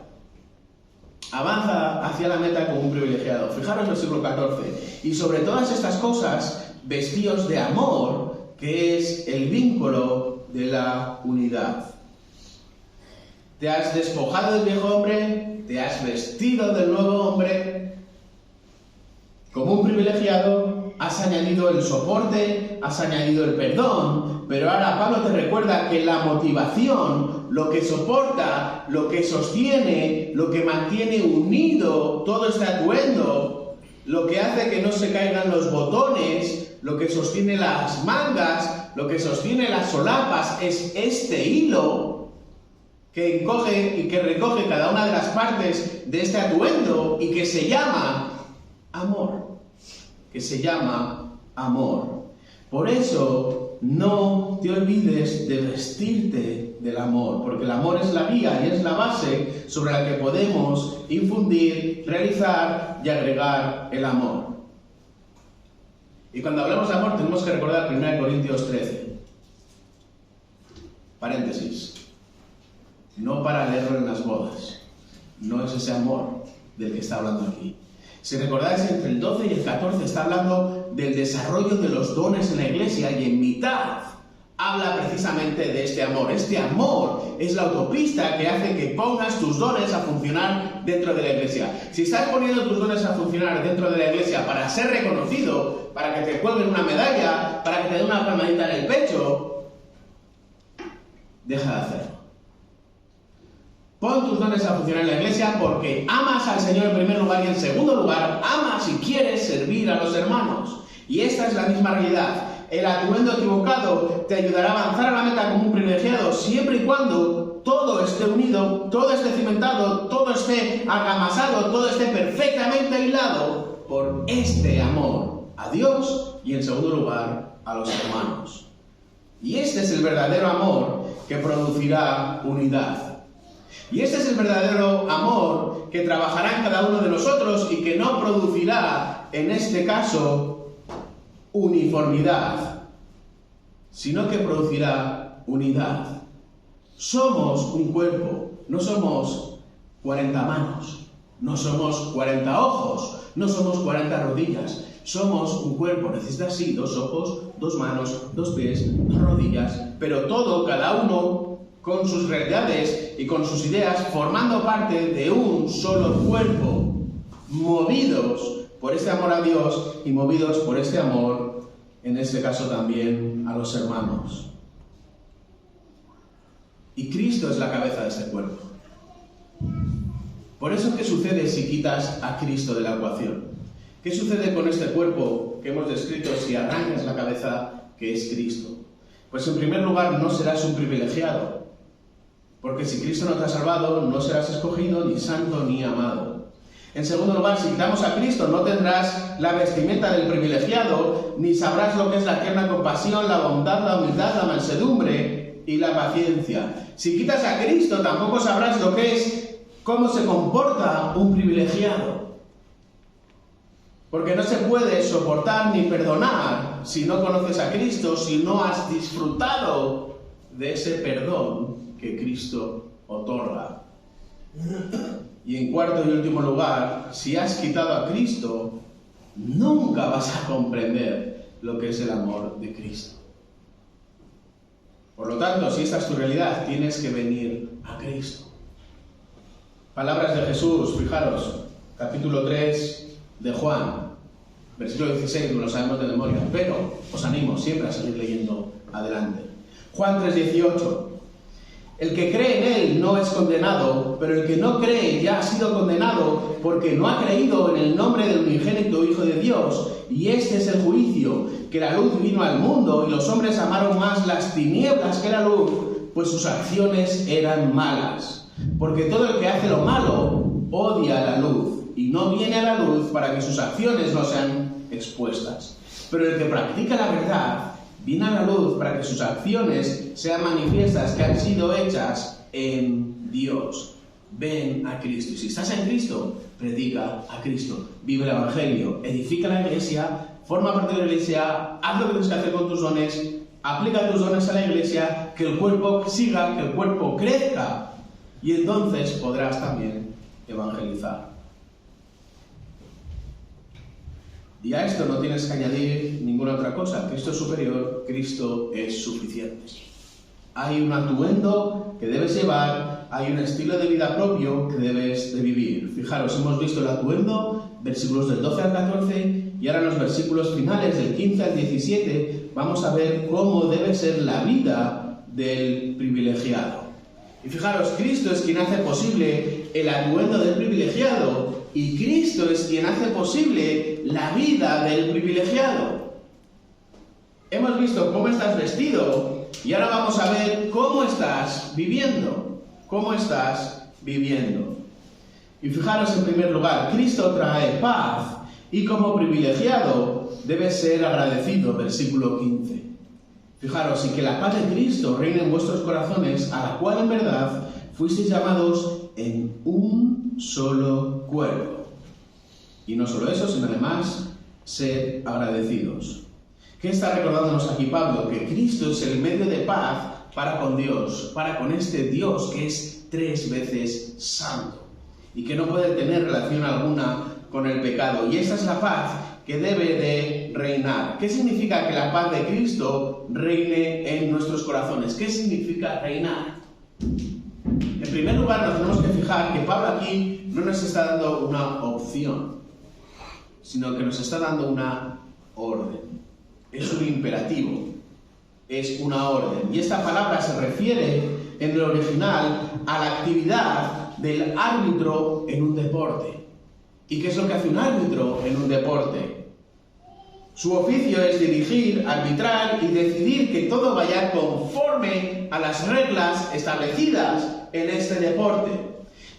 Avanza hacia la meta como un privilegiado. Fijaros versículo 14. Y sobre todas estas cosas, vestíos de amor, que es el vínculo de la unidad. Te has despojado del viejo hombre, te has vestido del nuevo hombre, como un privilegiado, has añadido el soporte, has añadido el perdón, pero ahora Pablo te recuerda que la motivación, lo que soporta, lo que sostiene, lo que mantiene unido todo este atuendo, lo que hace que no se caigan los botones, lo que sostiene las mangas, lo que sostiene las solapas, es este hilo que encoge y que recoge cada una de las partes de este atuendo y que se llama amor. Que se llama amor. Por eso, no te olvides de vestirte del amor, porque el amor es la guía y es la base sobre la que podemos infundir, realizar y agregar el amor. Y cuando hablamos de amor tenemos que recordar 1 Corintios 13. Paréntesis. No para leerlo en las bodas. No es ese amor del que está hablando aquí. Si recordáis, entre el 12 y el 14 está hablando del desarrollo de los dones en la iglesia y en mitad habla precisamente de este amor. Este amor es la autopista que hace que pongas tus dones a funcionar dentro de la iglesia. Si estás poniendo tus dones a funcionar dentro de la iglesia para ser reconocido, para que te cuelguen una medalla, para que te den una palmadita en el pecho, deja de hacerlo. Pon tus dones a funcionar en la iglesia porque amas al Señor en primer lugar y en segundo lugar amas y quieres servir a los hermanos. Y esta es la misma realidad. El atuendo equivocado te ayudará a avanzar a la meta como un privilegiado siempre y cuando todo esté unido, todo esté cimentado, todo esté agamasado, todo esté perfectamente hilado por este amor a Dios y en segundo lugar a los hermanos. Y este es el verdadero amor que producirá unidad. Y este es el verdadero amor que trabajará en cada uno de nosotros y que no producirá, en este caso, uniformidad, sino que producirá unidad. Somos un cuerpo, no somos 40 manos, no somos 40 ojos, no somos 40 rodillas. Somos un cuerpo, necesitas sí 2 ojos, 2 manos, 2 pies, 2 rodillas, pero todo, cada uno, con sus realidades y con sus ideas, formando parte de un solo cuerpo, movidos por este amor a Dios y movidos por este amor, en este caso también a los hermanos. Y Cristo es la cabeza de este cuerpo. Por eso, ¿qué sucede si quitas a Cristo de la ecuación? ¿Qué sucede con este cuerpo que hemos descrito si arrancas la cabeza que es Cristo? Pues en primer lugar no serás un privilegiado. Porque si Cristo no te ha salvado, no serás escogido, ni santo, ni amado. En segundo lugar, si quitamos a Cristo, no tendrás la vestimenta del privilegiado, ni sabrás lo que es la tierna compasión, la bondad, la humildad, la mansedumbre y la paciencia. Si quitas a Cristo, tampoco sabrás lo que es, cómo se comporta un privilegiado. Porque no se puede soportar ni perdonar si no conoces a Cristo, si no has disfrutado de ese perdón que Cristo otorga. Y en cuarto y último lugar, si has quitado a Cristo, nunca vas a comprender lo que es el amor de Cristo. Por lo tanto, si esta es tu realidad, tienes que venir a Cristo. Palabras de Jesús, fijaros, capítulo 3 de Juan, versículo 16, no lo sabemos de memoria, pero os animo siempre a seguir leyendo adelante. Juan 3:18. El que cree en él no es condenado, pero el que no cree ya ha sido condenado porque no ha creído en el nombre del unigénito Hijo de Dios. Y este es el juicio, que la luz vino al mundo y los hombres amaron más las tinieblas que la luz, pues sus acciones eran malas. Porque todo el que hace lo malo odia la luz y no viene a la luz para que sus acciones no sean expuestas. Pero el que practica la verdad viene a la luz para que sus acciones sean manifiestas, que han sido hechas en Dios. Ven a Cristo. Y si estás en Cristo, predica a Cristo. Vive el Evangelio. Edifica la iglesia. Forma parte de la iglesia. Haz lo que tienes que hacer con tus dones. Aplica tus dones a la iglesia. Que el cuerpo siga, que el cuerpo crezca. Y entonces podrás también evangelizar. Y a esto no tienes que añadir ninguna otra cosa. Cristo es superior, Cristo es suficiente. Hay un atuendo que debes llevar, hay un estilo de vida propio que debes de vivir. Fijaos. Fijaros, hemos visto el atuendo, versículos del 12 al 14, y ahora en los versículos finales del 15 al 17 vamos a ver cómo debe ser la vida del privilegiado. Y fijaros, Cristo es quien hace posible el atuendo del privilegiado, y Cristo es quien hace posible la vida del privilegiado. Hemos visto cómo estás vestido, y ahora vamos a ver cómo estás viviendo. ¿Cómo estás viviendo? Y fijaros, en primer lugar, Cristo trae paz, y como privilegiado debe ser agradecido, versículo 15. Fijaros, y que la paz de Cristo reine en vuestros corazones, a la cual en verdad fuisteis llamados en un solo cuerpo. Y no solo eso, sino además ser agradecidos. ¿Qué está recordándonos aquí Pablo? Que Cristo es el medio de paz para con Dios, para con este Dios que es 3 veces santo y que no puede tener relación alguna con el pecado. Y esa es la paz que debe de reinar. ¿Qué significa que la paz de Cristo reine en nuestros corazones? ¿Qué significa reinar? En primer lugar, nos tenemos que fijar que Pablo aquí no nos está dando una opción, sino que nos está dando una orden. Es un imperativo, es una orden. Y esta palabra se refiere en el original a la actividad del árbitro en un deporte. ¿Y qué es lo que hace un árbitro en un deporte? Su oficio es dirigir, arbitrar y decidir que todo vaya conforme a las reglas establecidas en este deporte.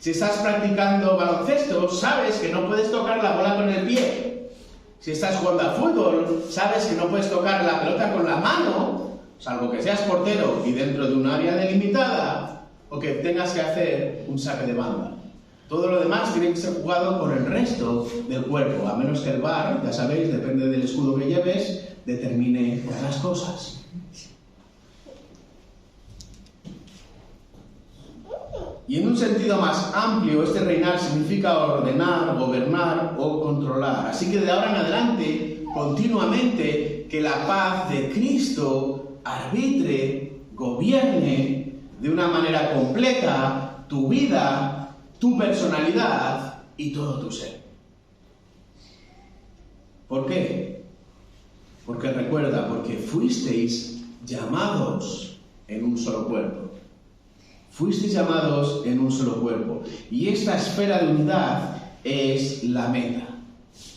Si estás practicando baloncesto, sabes que no puedes tocar la bola con el pie. Si estás jugando al fútbol, sabes que no puedes tocar la pelota con la mano, salvo que seas portero y dentro de un área delimitada, o que tengas que hacer un saque de banda. Todo lo demás tiene que ser jugado con el resto del cuerpo, a menos que el VAR, ya sabéis, depende del escudo que lleves, determine otras cosas. Y en un sentido más amplio, este reinar significa ordenar, gobernar o controlar. Así que de ahora en adelante, continuamente, que la paz de Cristo arbitre, gobierne de una manera completa tu vida, tu personalidad y todo tu ser. ¿Por qué? Porque recuerda, porque fuisteis llamados en un solo cuerpo. Fuisteis llamados en un solo cuerpo. Y esta esfera de unidad es la meta.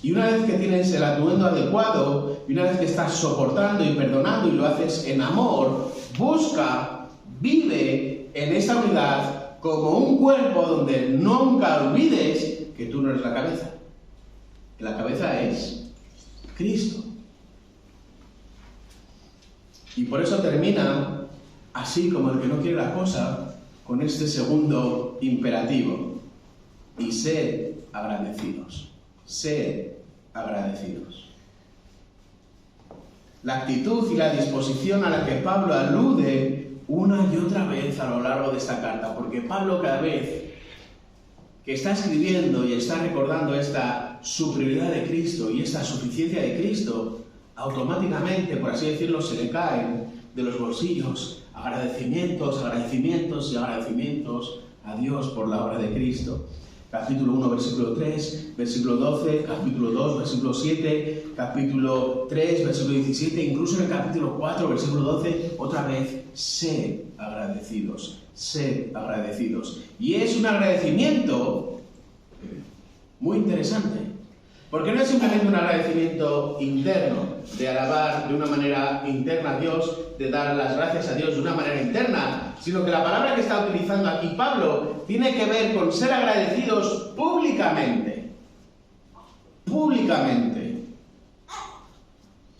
Y una vez que tienes el atuendo adecuado, y una vez que estás soportando y perdonando y lo haces en amor, busca, vive en esta unidad como un cuerpo donde nunca olvides que tú no eres la cabeza. Que la cabeza es Cristo. Y por eso termina así como el que no quiere la cosa, con este segundo imperativo. Y sed agradecidos. Sed agradecidos. La actitud y la disposición a la que Pablo alude una y otra vez a lo largo de esta carta, porque Pablo cada vez que está escribiendo y está recordando esta superioridad de Cristo y esta suficiencia de Cristo, automáticamente, por así decirlo, se le caen de los bolsillos agradecimientos, agradecimientos y agradecimientos a Dios por la obra de Cristo. Capítulo 1, versículo 3, versículo 12, capítulo 2, versículo 7, capítulo 3, versículo 17, incluso en el capítulo 4, versículo 12, otra vez, sed agradecidos, sed agradecidos. Y es un agradecimiento muy interesante, porque no es simplemente un agradecimiento interno, de alabar de una manera interna a Dios, de dar las gracias a Dios de una manera interna, sino que la palabra que está utilizando aquí Pablo tiene que ver con ser agradecidos públicamente. Públicamente.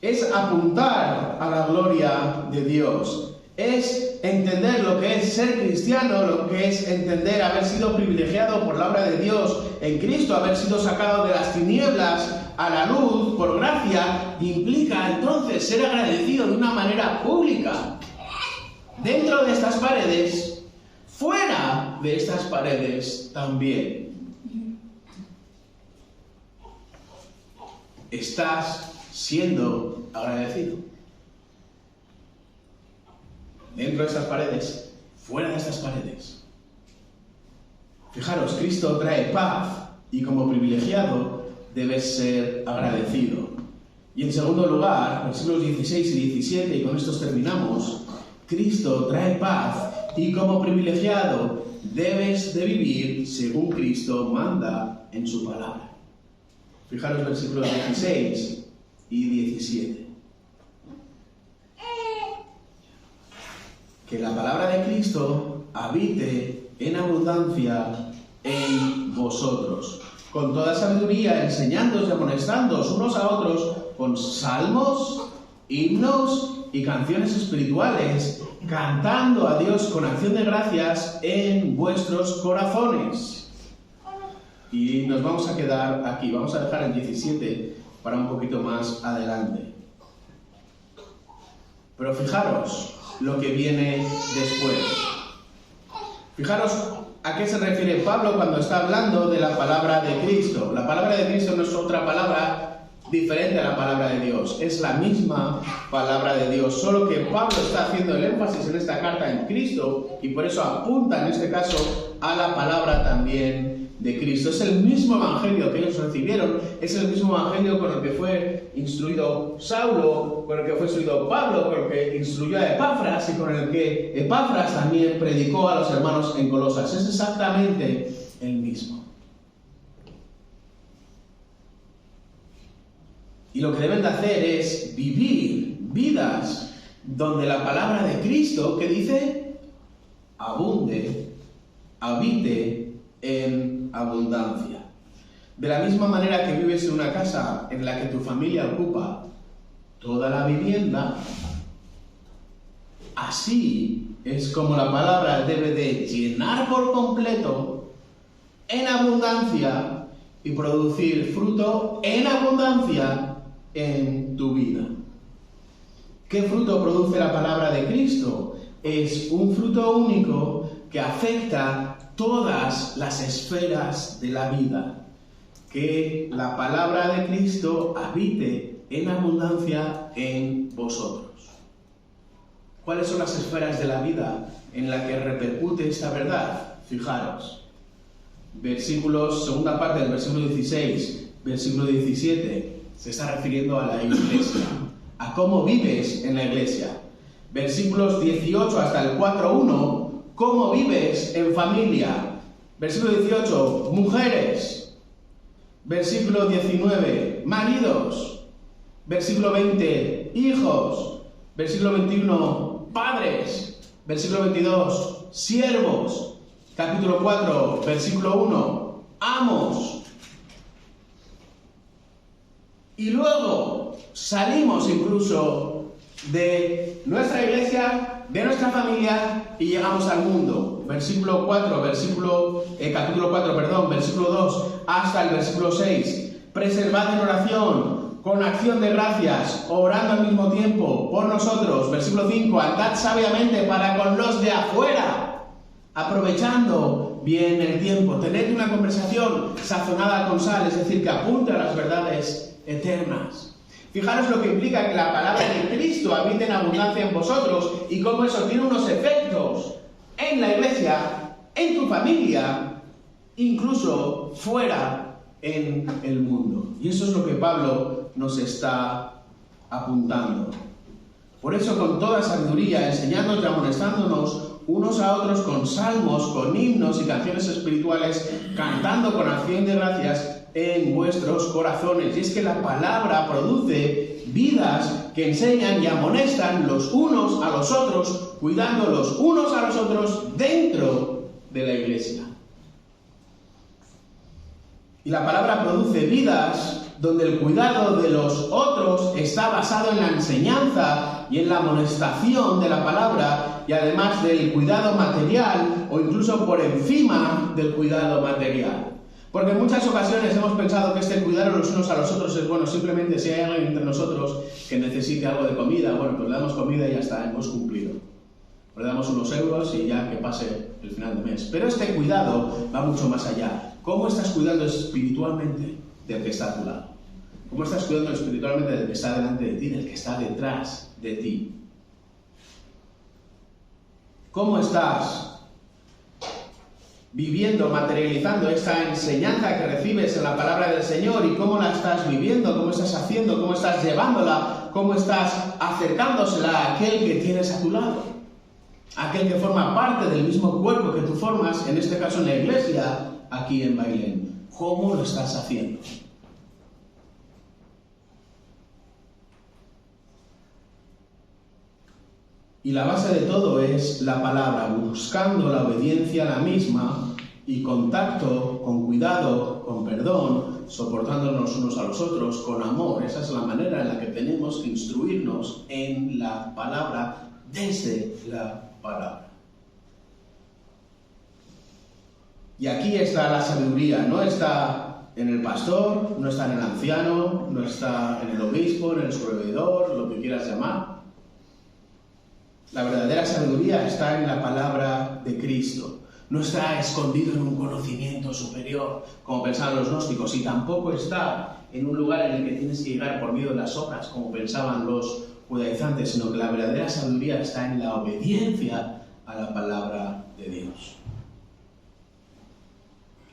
Es apuntar a la gloria de Dios. Es entender lo que es ser cristiano, lo que es entender haber sido privilegiado por la obra de Dios en Cristo, haber sido sacado de las tinieblas a la luz por gracia, implica entonces ser agradecido de una manera pública. Dentro de estas paredes, fuera de estas paredes también. Estás siendo agradecido. Dentro de estas paredes, fuera de estas paredes. Fijaros, Cristo trae paz, y como privilegiado debes ser agradecido. Y en segundo lugar, versículos 16 y 17, y con estos terminamos, Cristo trae paz y como privilegiado debes de vivir según Cristo manda en su palabra. Fijaros versículos 16 y 17. Que la palabra de Cristo habite en abundancia en vosotros, con toda sabiduría, enseñándoos y amonestándoos unos a otros con salmos, himnos y canciones espirituales, cantando a Dios con acción de gracias en vuestros corazones. Y nos vamos a quedar aquí, vamos a dejar el 17 para un poquito más adelante. Pero fijaros lo que viene después. Fijaros a qué se refiere Pablo cuando está hablando de la palabra de Cristo. La palabra de Cristo no es otra palabra diferente a la palabra de Dios. Es la misma palabra de Dios, solo que Pablo está haciendo el énfasis en esta carta en Cristo y por eso apunta en este caso a la palabra también de Cristo. Es el mismo evangelio que ellos recibieron, es el mismo evangelio con el que fue instruido Saulo, con el que fue instruido Pablo, con el que instruyó a Epafras y con el que Epafras también predicó a los hermanos en Colosas. Es exactamente el mismo. Y lo que deben de hacer es vivir vidas donde la palabra de Cristo, que dice, abunde, habite en abundancia. De la misma manera que vives en una casa en la que tu familia ocupa toda la vivienda, así es como la palabra debe de llenar por completo en abundancia y producir fruto en abundancia en tu vida. ¿Qué fruto produce la palabra de Cristo? Es un fruto único que afecta todas las esferas de la vida. Que la palabra de Cristo habite en abundancia en vosotros. ¿Cuáles son las esferas de la vida en la que repercute esta verdad? Fijaros. Segunda parte del versículo 16, versículo 17, se está refiriendo a la iglesia, a cómo vives en la iglesia. Versículos 18 hasta el 4.1, cómo vives en familia. Versículo 18, mujeres. Versículo 19, maridos. Versículo 20, hijos. Versículo 21, padres. Versículo 22, siervos. Capítulo 4, versículo 1, amos. Y luego salimos incluso de nuestra iglesia, de nuestra familia y llegamos al mundo. Capítulo 4, versículo 2 hasta el versículo 6. Preservad en oración, con acción de gracias, orando al mismo tiempo por nosotros. Versículo 5. Andad sabiamente para con los de afuera, aprovechando bien el tiempo. Tened una conversación sazonada con sal, es decir, que apunte a las verdades eternas. Fijaros lo que implica que la palabra de Cristo habite en abundancia en vosotros y cómo eso tiene unos efectos en la iglesia, en tu familia, incluso fuera en el mundo. Y eso es lo que Pablo nos está apuntando. Por eso, con toda sabiduría, enseñándonos y amonestándonos unos a otros con salmos, con himnos y canciones espirituales, cantando con acción de gracias en vuestros corazones. Y es que la palabra produce vidas que enseñan y amonestan los unos a los otros, cuidando los unos a los otros dentro de la iglesia. Y la palabra produce vidas donde el cuidado de los otros está basado en la enseñanza y en la amonestación de la palabra, y además del cuidado material o incluso por encima del cuidado material. Porque en muchas ocasiones hemos pensado que este cuidar los unos a los otros es bueno, simplemente si hay alguien entre nosotros que necesite algo de comida, bueno, pues le damos comida y ya está, hemos cumplido. O le damos unos euros y ya que pase el final de mes. Pero este cuidado va mucho más allá. ¿Cómo estás cuidando espiritualmente del que está a tu lado? ¿Cómo estás cuidando espiritualmente del que está delante de ti, del que está detrás de ti? ¿Cómo estás viviendo, materializando esta enseñanza que recibes en la palabra del Señor y cómo la estás viviendo, cómo estás haciendo, cómo estás llevándola, cómo estás acercándosela a aquel que tienes a tu lado, aquel que forma parte del mismo cuerpo que tú formas, en este caso en la iglesia, aquí en Bailén. ¿Cómo lo estás haciendo? Y la base de todo es la palabra, buscando la obediencia a la misma y contacto, con cuidado, con perdón, soportándonos unos a los otros, con amor. Esa es la manera en la que tenemos que instruirnos en la palabra, desde la palabra. Y aquí está la sabiduría, no está en el pastor, no está en el anciano, no está en el obispo, en el sobreveedor, lo que quieras llamar. La verdadera sabiduría está en la palabra de Cristo. No está escondido en un conocimiento superior, como pensaban los gnósticos, y tampoco está en un lugar en el que tienes que llegar por medio de las obras, como pensaban los judaizantes, sino que la verdadera sabiduría está en la obediencia a la palabra de Dios.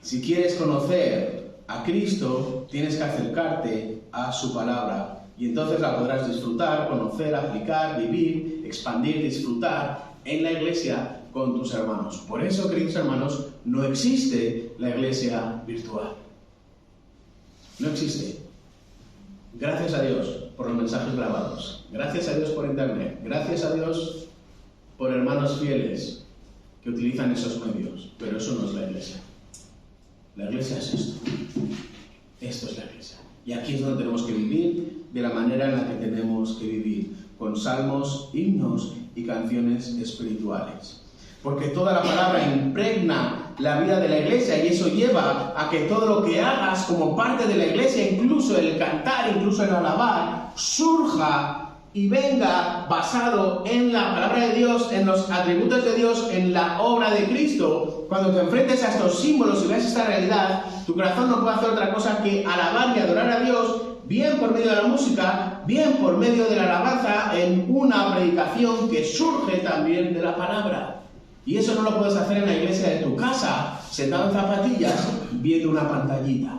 Si quieres conocer a Cristo, tienes que acercarte a su palabra, y entonces la podrás disfrutar, conocer, aplicar, vivir, expandir, disfrutar en la iglesia con tus hermanos. Por eso, queridos hermanos, no existe la iglesia virtual. No existe. Gracias a Dios por los mensajes grabados. Gracias a Dios por internet. Gracias a Dios por hermanos fieles que utilizan esos medios. Pero eso no es la iglesia. La iglesia es esto. Esto es la iglesia. Y aquí es donde tenemos que vivir de la manera en la que tenemos que vivir, con salmos, himnos y canciones espirituales. Porque toda la palabra impregna la vida de la iglesia y eso lleva a que todo lo que hagas como parte de la iglesia, incluso el cantar, incluso el alabar, surja y venga basado en la palabra de Dios, en los atributos de Dios, en la obra de Cristo. Cuando te enfrentes a estos símbolos y veas esta realidad, tu corazón no puede hacer otra cosa que alabar y adorar a Dios, bien por medio de la música, bien por medio de la alabanza, en una predicación que surge también de la palabra. Y eso no lo puedes hacer en la iglesia de tu casa, sentado en zapatillas, viendo una pantallita.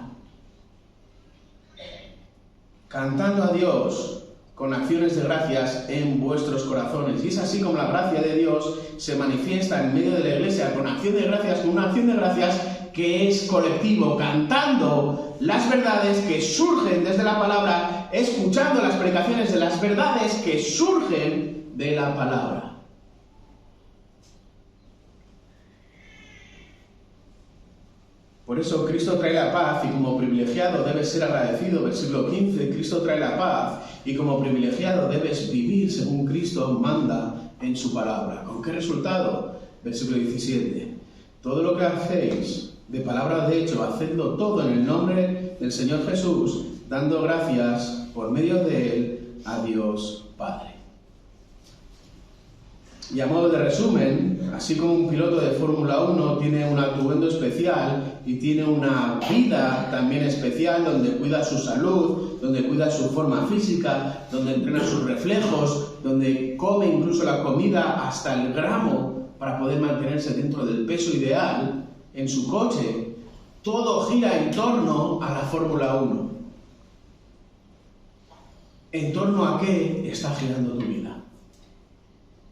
Cantando a Dios con acciones de gracias en vuestros corazones. Y es así como la gracia de Dios se manifiesta en medio de la iglesia, con acción de gracias, con una acción de gracias que es colectivo, cantando las verdades que surgen desde la palabra, escuchando las predicaciones de las verdades que surgen de la palabra. Por eso Cristo trae la paz y como privilegiado debes ser agradecido. Versículo 15, Cristo trae la paz y como privilegiado debes vivir según Cristo manda en su palabra. ¿Con qué resultado? Versículo 17, todo lo que hacéis de palabra o de hecho, hacedlo todo en el nombre del Señor Jesús, dando gracias por medio de Él a Dios Padre. Y a modo de resumen, así como un piloto de Fórmula 1 tiene un atuendo especial y tiene una vida también especial donde cuida su salud, donde cuida su forma física, donde entrena sus reflejos, donde come incluso la comida hasta el gramo para poder mantenerse dentro del peso ideal en su coche, todo gira en torno a la Fórmula 1. ¿En torno a qué está girando tu vida?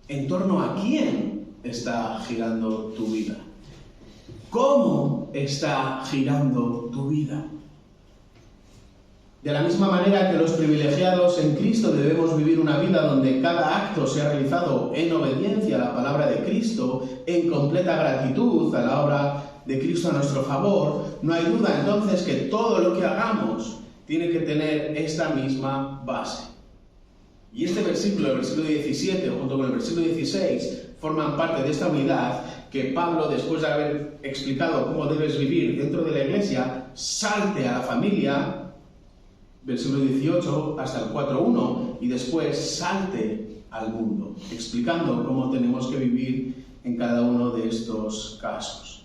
¿En torno a quién está girando tu vida? ¿Cómo está girando tu vida? De la misma manera que los privilegiados en Cristo debemos vivir una vida donde cada acto sea realizado en obediencia a la palabra de Cristo, en completa gratitud a la obra de Cristo a nuestro favor, no hay duda entonces que todo lo que hagamos tiene que tener esta misma base. Y este versículo, el versículo 17, junto con el versículo 16, forman parte de esta unidad que Pablo, después de haber explicado cómo debes vivir dentro de la iglesia, salte a la familia, versículo 18 hasta el 4.1, y después salte al mundo, explicando cómo tenemos que vivir en cada uno de estos casos.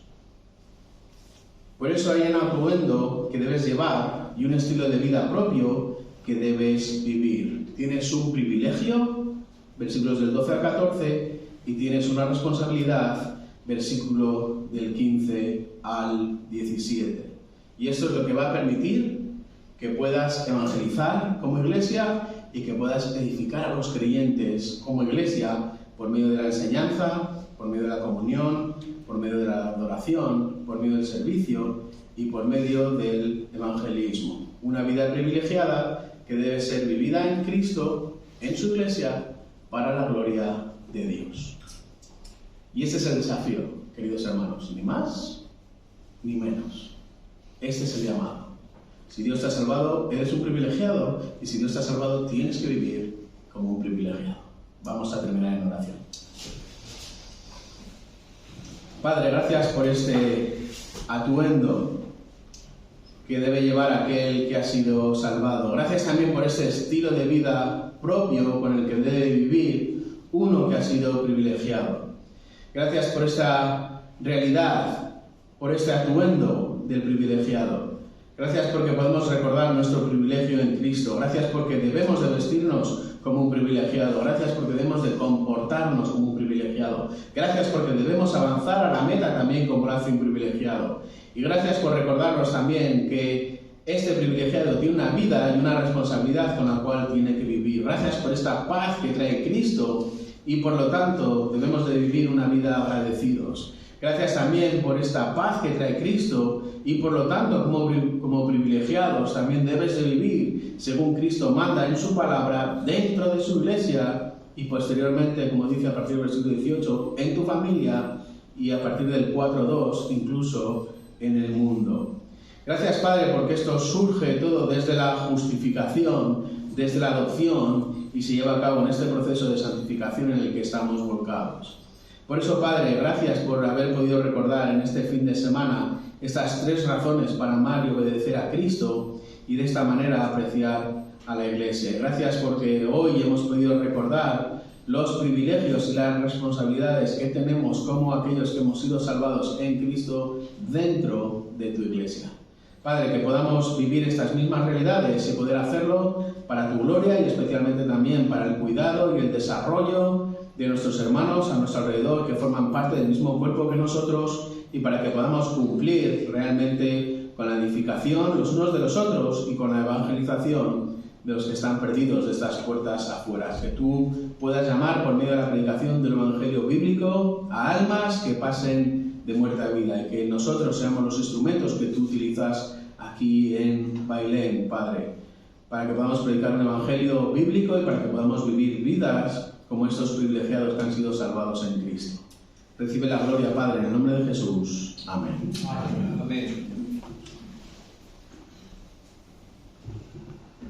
Por eso hay un atuendo que debes llevar y un estilo de vida propio que debes vivir. Tienes un privilegio, versículos del 12 al 14, y tienes una responsabilidad, versículo del 15 al 17. Y esto es lo que va a permitir que puedas evangelizar como iglesia y que puedas edificar a los creyentes como iglesia por medio de la enseñanza, por medio de la comunión, por medio de la adoración, por medio del servicio y por medio del evangelismo. Una vida privilegiada que debe ser vivida en Cristo, en su iglesia, para la gloria de Dios. Y este es el desafío, queridos hermanos, ni más ni menos. Este es el llamado. Si Dios te ha salvado, eres un privilegiado, y si Dios te ha salvado, tienes que vivir como un privilegiado. Vamos a terminar en oración. Padre, gracias por este atuendo que debe llevar aquel que ha sido salvado. Gracias también por este estilo de vida propio con el que debe vivir uno que ha sido privilegiado. Gracias por esta realidad, por este atuendo del privilegiado. Gracias porque podemos recordar nuestro privilegio en Cristo. Gracias porque debemos de vestirnos como un privilegiado. Gracias porque debemos de comportarnos como un privilegiado. Gracias porque debemos avanzar a la meta también como lo hace un privilegiado. Y gracias por recordarnos también que este privilegiado tiene una vida y una responsabilidad con la cual tiene que vivir. Gracias por esta paz que trae Cristo y por lo tanto debemos de vivir una vida agradecidos. Gracias también por esta paz que trae Cristo y por lo tanto como privilegiados también debes de vivir según Cristo manda en su palabra dentro de su iglesia y posteriormente, como dice a partir del versículo 18, en tu familia y a partir del 4.2 incluso en el mundo. Gracias, Padre, porque esto surge todo desde la justificación, desde la adopción y se lleva a cabo en este proceso de santificación en el que estamos volcados. Por eso, Padre, gracias por haber podido recordar en este fin de semana estas 3 razones para amar y obedecer a Cristo y de esta manera apreciar a la Iglesia. Gracias porque hoy hemos podido recordar los privilegios y las responsabilidades que tenemos como aquellos que hemos sido salvados en Cristo dentro de tu Iglesia. Padre, que podamos vivir estas mismas realidades y poder hacerlo para tu gloria y especialmente también para el cuidado y el desarrollo de nuestros hermanos a nuestro alrededor que forman parte del mismo cuerpo que nosotros y para que podamos cumplir realmente con la edificación los unos de los otros y con la evangelización de los que están perdidos de estas puertas afuera. Que tú puedas llamar por medio de la predicación del Evangelio bíblico a almas que pasen de muerte a vida y que nosotros seamos los instrumentos que tú utilizas aquí en Bailén, Padre, para que podamos predicar un Evangelio bíblico y para que podamos vivir vidas como estos privilegiados que han sido salvados en Cristo. Recibe la gloria, Padre, en el nombre de Jesús. Amén. Amén.